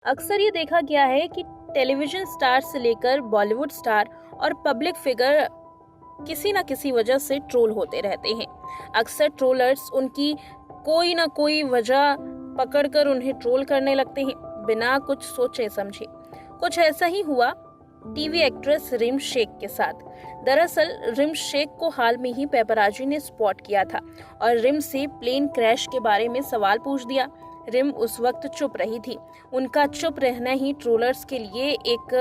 अक्सर ये देखा गया है कि टेलीविजन स्टार से लेकर बॉलीवुड स्टार और पब्लिक फिगर किसी न किसी वजह से ट्रोल होते रहते हैं। अक्सर ट्रोलर्स उनकी कोई ना कोई वजह पकड़कर उन्हें ट्रोल करने लगते हैं, बिना कुछ सोचे समझे। कुछ ऐसा ही हुआ टीवी एक्ट्रेस रिम शेख के साथ। दरअसल रिम शेख को हाल में ही पेपराजी ने स्पॉट किया था और रिम से प्लेन क्रैश के बारे में सवाल पूछ दिया। रिम उस वक्त चुप रही थी। उनका चुप रहना ही ट्रोलर्स के लिए एक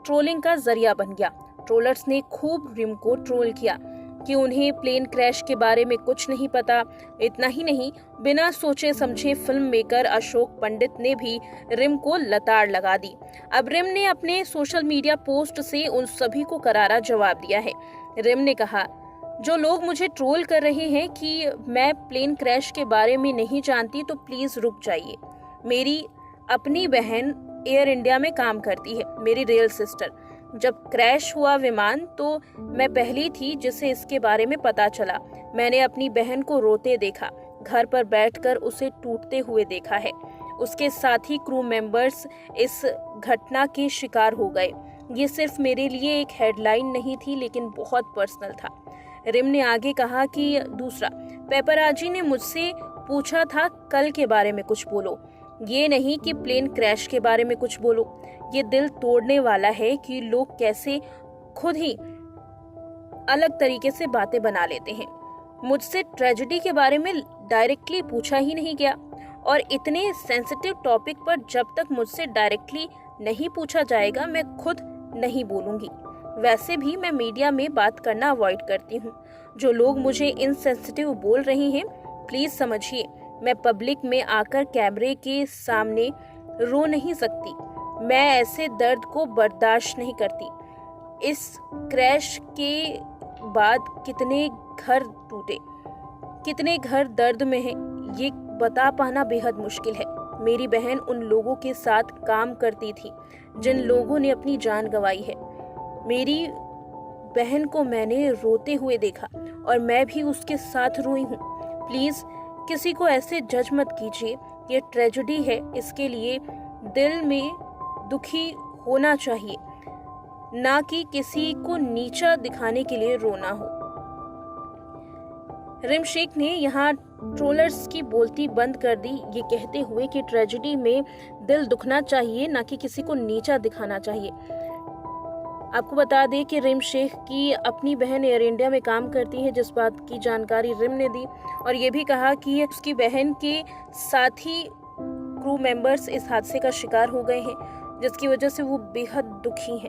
ट्रोलिंग का जरिया बन गया। ट्रोलर्स ने खूब रिम को ट्रोल किया कि उन्हें प्लेन क्रैश के बारे में कुछ नहीं पता। इतना ही नहीं, बिना सोचे समझे फिल्म मेकर अशोक पंडित ने भी रिम को लताड़ लगा दी। अब रिम ने अपने सोशल मीडिया पोस्ट से उन सभी को करारा जवाब दिया है। रिम ने कहा, जो लोग मुझे ट्रोल कर रहे हैं कि मैं प्लेन क्रैश के बारे में नहीं जानती, तो प्लीज रुक जाइए। मेरी अपनी बहन एयर इंडिया में काम करती है, मेरी रियल सिस्टर। जब क्रैश हुआ विमान तो मैं पहली थी जिसे इसके बारे में पता चला। मैंने अपनी बहन को रोते देखा, घर पर बैठकर उसे टूटते हुए देखा है। उसके साथ ही क्रू मेंबर्स इस घटना के शिकार हो गए। ये सिर्फ मेरे लिए एक हेडलाइन नहीं थी, लेकिन बहुत पर्सनल था। रिम ने आगे कहा कि दूसरा, पेपराजी ने मुझसे पूछा था कल के बारे में कुछ बोलो, ये नहीं कि प्लेन क्रैश के बारे में कुछ बोलो। ये दिल तोड़ने वाला है कि लोग कैसे खुद ही अलग तरीके से बातें बना लेते हैं। मुझसे ट्रेजेडी के बारे में डायरेक्टली पूछा ही नहीं गया, और इतने सेंसिटिव टॉपिक पर जब तक मुझसे डायरेक्टली नहीं पूछा जाएगा, मैं खुद नहीं बोलूंगी। वैसे भी मैं मीडिया में बात करना अवॉइड करती हूँ। जो लोग मुझे इनसेंसिटिव बोल रहे हैं, प्लीज समझिए, मैं पब्लिक में आकर कैमरे के सामने रो नहीं सकती। मैं ऐसे दर्द को बर्दाश्त नहीं करती। इस क्रैश के बाद कितने घर टूटे, कितने घर दर्द में हैं, ये बता पाना बेहद मुश्किल है। मेरी बहन उन लोगों के साथ काम करती थी जिन लोगों ने अपनी जान गंवाई है। मेरी बहन को मैंने रोते हुए देखा और मैं भी उसके साथ रोई हूँ। प्लीज किसी को ऐसे जज मत कीजिए। ये ट्रेजेडी है, इसके लिए दिल में दुखी होना चाहिए, ना कि किसी को नीचा दिखाने के लिए रोना हो। रिम शेख ने यहाँ ट्रोलर्स की बोलती बंद कर दी, ये कहते हुए कि ट्रेजेडी में दिल दुखना चाहिए, ना कि किसी को नीचा दिखाना चाहिए। आपको बता दें कि रिम शेख की अपनी बहन एयर इंडिया में काम करती है, जिस बात की जानकारी रिम ने दी, और ये भी कहा कि उसकी बहन के साथी क्रू मेंबर्स इस हादसे का शिकार हो गए हैं, जिसकी वजह से वो बेहद दुखी हैं।